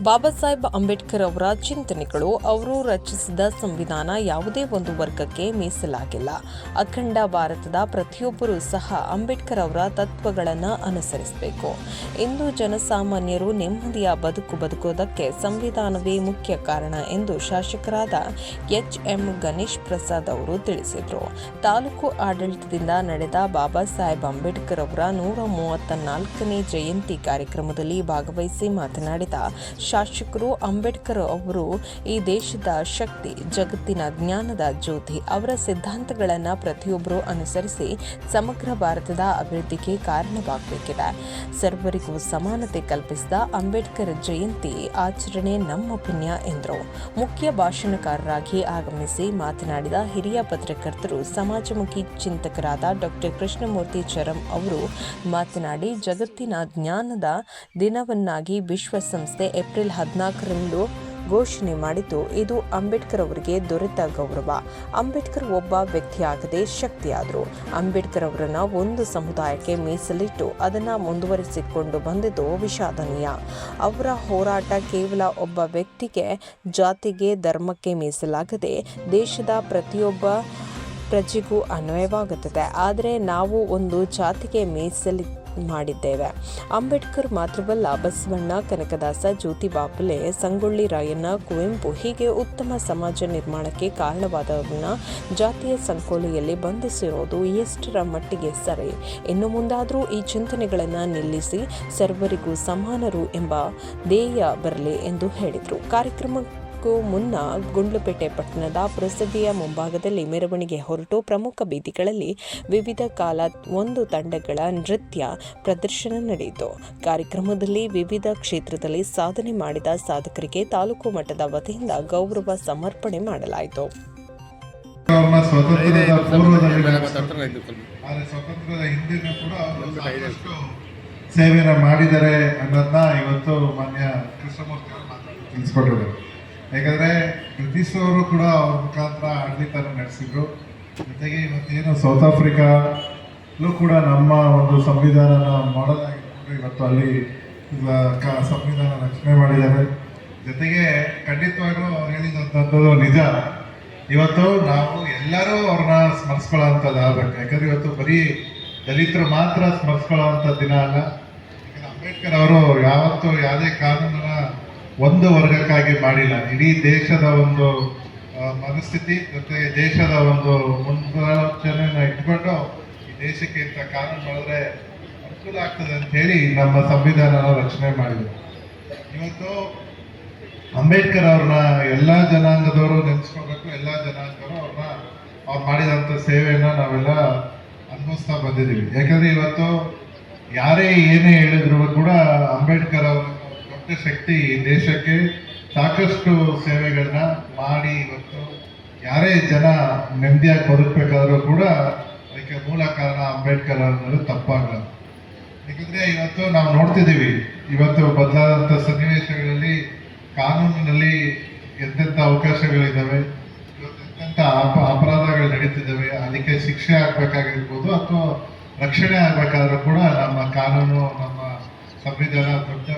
ಬಾಬಾ ಸಾಹೇಬ್ ಅಂಬೇಡ್ಕರ್ ಅವರ ಚಿಂತನೆಗಳು. ಅವರು ರಚಿಸಿದ ಸಂವಿಧಾನ ಯಾವುದೇ ಒಂದು ವರ್ಗಕ್ಕೆ ಮೀಸಲಾಗಿಲ್ಲ. ಅಖಂಡ ಭಾರತದ ಪ್ರತಿಯೊಬ್ಬರೂ ಸಹ ಅಂಬೇಡ್ಕರ್ ಅವರ ತತ್ವಗಳನ್ನು ಅನುಸರಿಸಬೇಕು. ಇಂದು ಜನಸಾಮಾನ್ಯರು ನೆಮ್ಮದಿಯ ಬದುಕೋದಕ್ಕೆ ಸಂವಿಧಾನವೇ ಮುಖ್ಯ ಕಾರಣ ಎಂದು ಶಾಸಕರಾದ ಎಚ್.ಎಂ. ಗಣೇಶ್ ಪ್ರಸಾದ್ ಅವರು ತಿಳಿಸಿದರು. ತಾಲೂಕು ಆಡಳಿತದಿಂದ ನಡೆದ ಬಾಬಾ ಸಾಹೇಬ್ ಅಂಬೇಡ್ಕರ್ ಅವರ 134ನೇ ಜಯಂತಿ ಕಾರ್ಯಕ್ರಮದಲ್ಲಿ ಭಾಗವಹಿಸಿ ಮಾತನಾಡಿದ ಶಾಸಕರು, ಅಂಬೇಡ್ಕರ್ ಅವರು ಈ ದೇಶದ ಶಕ್ತಿ, ಜಗತ್ತಿನ ಜ್ಞಾನದ ಜ್ಯೋತಿ. ಅವರ ಸಿದ್ಧಾಂತಗಳನ್ನು ಪ್ರತಿಯೊಬ್ಬರೂ ಅನುಸರಿಸಿ ಸಮಗ್ರ ಭಾರತದ ಅಭಿವೃದ್ಧಿಗೆ ಕಾರಣವಾಗಬೇಕಿದೆ. ಸರ್ವರಿಗೂ ಸಮಾನತೆ ಕಲ್ಪಿಸಿದ ಅಂಬೇಡ್ಕರ್ ಜಯಂತಿ ಆಚರಣೆ ನಮ್ಮ ಪುಣ್ಯ ಎಂದರು. ಮುಖ್ಯ ಭಾಷಣಕಾರರಾಗಿ ಆಗಮಿಸಿ ಮಾತನಾಡಿದ ಹಿರಿಯ ಪತ್ರಕರ್ತರು, ಸಮಾಜಮುಖಿ ಚಿಂತಕರಾದ ಡಾಕ್ಟರ್ ಕೃಷ್ಣಮೂರ್ತಿ ಚರಂ ಅವರು ಮಾತನಾಡಿ, ಜಗತ್ತಿನ ಜ್ಞಾನದ ದಿನವನ್ನಾಗಿ ವಿಶ್ವಸಂಸ್ಥೆ ಏಪ್ರಿಲ್ 14ರಂದು ಘೋಷಣೆ ಮಾಡಿದ್ದು, ಇದು ಅಂಬೇಡ್ಕರ್ ಅವರಿಗೆ ದೊರೆತ ಗೌರವ. ಅಂಬೇಡ್ಕರ್ ಒಬ್ಬ ವ್ಯಕ್ತಿಯಾಗದೆ ಶಕ್ತಿಯಾದರು. ಅಂಬೇಡ್ಕರ್ ಅವರನ್ನು ಒಂದು ಸಮುದಾಯಕ್ಕೆ ಮೀಸಲಿಟ್ಟು ಅದನ್ನು ಮುಂದುವರಿಸಿಕೊಂಡು ಬಂದಿದ್ದು ವಿಷಾದನೀಯ. ಅವರ ಹೋರಾಟ ಕೇವಲ ಒಬ್ಬ ವ್ಯಕ್ತಿಗೆ, ಜಾತಿಗೆ, ಧರ್ಮಕ್ಕೆ ಮೀಸಲಾಗದೆ ದೇಶದ ಪ್ರತಿಯೊಬ್ಬ ಪ್ರಜೆಗೂ ಅನ್ವಯವಾಗುತ್ತದೆ. ಆದರೆ ನಾವು ಒಂದು ಜಾತಿಗೆ ಮೀಸಲಿ ಮಾಡಿದ್ದೇವೆ. ಅಂಬೇಡ್ಕರ್ ಮಾತ್ರವಲ್ಲ, ಬಸವಣ್ಣ, ಕನಕದಾಸ, ಜ್ಯೋತಿಬಾ ಫುಲೆ, ಸಂಗೊಳ್ಳಿ ರಾಯಣ್ಣ, ಕುವೆಂಪು ಹೀಗೆ ಉತ್ತಮ ಸಮಾಜ ನಿರ್ಮಾಣಕ್ಕೆ ಕಾರಣವಾದವರನ್ನ ಜಾತಿಯ ಸಂಕೋಲೆಯಲ್ಲಿ ಬಂಧಿಸಿರೋದು ಎಷ್ಟರ ಮಟ್ಟಿಗೆ ಸರಿ? ಇನ್ನು ಮುಂದಾದರೂ ಈ ಚಿಂತನೆಗಳನ್ನು ನಿಲ್ಲಿಸಿ ಸರ್ವರಿಗೂ ಸಮಾನರು ಎಂಬ ಧ್ಯೇಯ ಬರಲಿ ಎಂದು ಹೇಳಿದರು. ಕಾರ್ಯಕ್ರಮಕ್ಕೂ ಮುನ್ನ ಗುಂಡ್ಲುಪೇಟೆ ಪಟ್ಟಣದ ಪುರಸಭೆಯ ಮುಂಭಾಗದಲ್ಲಿ ಮೆರವಣಿಗೆ ಹೊರಟು ಪ್ರಮುಖ ಬೀದಿಗಳಲ್ಲಿ ವಿವಿಧ ಒಂದು ತಂಡಗಳ ನೃತ್ಯ ಪ್ರದರ್ಶನ ನಡೆಯಿತು. ಕಾರ್ಯಕ್ರಮದಲ್ಲಿ ವಿವಿಧ ಕ್ಷೇತ್ರದಲ್ಲಿ ಸಾಧನೆ ಮಾಡಿದ ಸಾಧಕರಿಗೆ ತಾಲೂಕು ಮಟ್ಟದ ವತಿಯಿಂದ ಗೌರವ ಸಮರ್ಪಣೆ ಮಾಡಲಾಯಿತು. ಸೇವೆಯನ್ನು ಮಾಡಿದ್ದಾರೆ ಅನ್ನೋದನ್ನ ಇವತ್ತು ಮಾನ್ಯ ಕೃಷ್ಣಮೂರ್ತಿ ಅವರು ತಿಳಿಸ್ಕೊಟ್ಟಿದ್ದಾರೆ. ಯಾಕಂದರೆ ಬ್ರಿಟಿಷ್ ಅವರು ಕೂಡ ಅವ್ರ ಮುಖಾಂತರ ಆಡಳಿತನ ನಡೆಸಿದ್ರು. ಜೊತೆಗೆ ಇವತ್ತೇನು ಸೌತ್ ಆಫ್ರಿಕಾಲೂ ಕೂಡ ನಮ್ಮ ಒಂದು ಸಂವಿಧಾನನ ಮಾಡೆಲ್ ಆಗಿಟ್ಕೊಂಡು ಇವತ್ತು ಅಲ್ಲಿ ಸಂವಿಧಾನ ರಚನೆ ಮಾಡಿದ್ದಾರೆ. ಜೊತೆಗೆ ಖಂಡಿತವಾಗ್ಲೂ ಅವ್ರು ಹೇಳಿದಂಥದ್ದು ನಿಜ. ಇವತ್ತು ನಾವು ಎಲ್ಲರೂ ಅವ್ರನ್ನ ಸ್ಮರಿಸ್ಕೊಳ್ಳೋವಂಥದ್ದು ಆಗಬೇಕು. ಯಾಕಂದರೆ ಇವತ್ತು ಬರೀ ದಲಿತರು ಮಾತ್ರ ಸ್ಮರಿಸ್ಕೊಳ್ಳೋವಂಥ ದಿನ ಅಲ್ಲ. ಯಾಕಂದರೆ ಅಂಬೇಡ್ಕರ್ ಅವರು ಯಾವತ್ತೂ ಯಾವುದೇ ಕಾನೂನನ್ನ ಒಂದು ವರ್ಗಕ್ಕಾಗಿ ಮಾಡಿಲ್ಲ. ಇಡೀ ದೇಶದ ಒಂದು ಮನಸ್ಥಿತಿ ಜೊತೆ ದೇಶದ ಒಂದು ಮುಂದಾಲೋಚನೆಯನ್ನು ಇಟ್ಕೊಂಡು ಈ ದೇಶಕ್ಕೆ ಇಂಥ ಕಾನೂನು ಮಾಡಿದ್ರೆ ಅನುಕೂಲ ಆಗ್ತದೆ ಅಂತ ಹೇಳಿ ನಮ್ಮ ಸಂವಿಧಾನನ ರಚನೆ ಮಾಡಿದ್ರು. ಇವತ್ತು ಅಂಬೇಡ್ಕರ್ ಅವ್ರನ್ನ ಎಲ್ಲ ಜನಾಂಗದವರು ನೆನೆಸ್ಕೋಬೇಕು. ಎಲ್ಲ ಜನಾಂಗದವರು ಅವ್ರು ಮಾಡಿದಂಥ ಸೇವೆಯನ್ನು ನಾವೆಲ್ಲ ಅನುಭವಿಸ್ತಾ ಬಂದಿದ್ದೀವಿ. ಯಾಕಂದರೆ ಇವತ್ತು ಯಾರೇ ಏನೇ ಹೇಳಿದ್ರು ಕೂಡ ಅಂಬೇಡ್ಕರ್ ಅವರು ಶಕ್ತಿ ಈ ದೇಶಕ್ಕೆ ಸಾಕಷ್ಟು ಸೇವೆಗಳನ್ನ ಮಾಡಿ ಇವತ್ತು ಯಾರೇ ಜನ ನೆಮ್ಮದಿಯಾಗಿ ಬದುಕಬೇಕಾದ್ರೂ ಕೂಡ ಅದಕ್ಕೆ ಮೂಲ ಕಾರಣ ಅಂಬೇಡ್ಕರ್ ಅನ್ನೋದು ತಪ್ಪಾಗಲ್ಲ. ಯಾಕಂದರೆ ಇವತ್ತು ನಾವು ನೋಡ್ತಿದ್ದೀವಿ, ಇವತ್ತು ಬದಲಾದಂಥ ಸನ್ನಿವೇಶಗಳಲ್ಲಿ ಕಾನೂನಿನಲ್ಲಿ ಎಂತೆಂಥ ಅವಕಾಶಗಳಿದ್ದಾವೆ, ಇವತ್ತು ಎಂತೆಂಥ ಅಪರಾಧಗಳು ನಡೀತಿದ್ದಾವೆ. ಅದಕ್ಕೆ ಶಿಕ್ಷೆ ಆಗಬೇಕಾಗಿರ್ಬೋದು ಅಥವಾ ರಕ್ಷಣೆ ಆಗಬೇಕಾದ್ರೂ ಕೂಡ ನಮ್ಮ ಕಾನೂನು, ನಮ್ಮ ಸಂವಿಧಾನ ದೊಡ್ಡ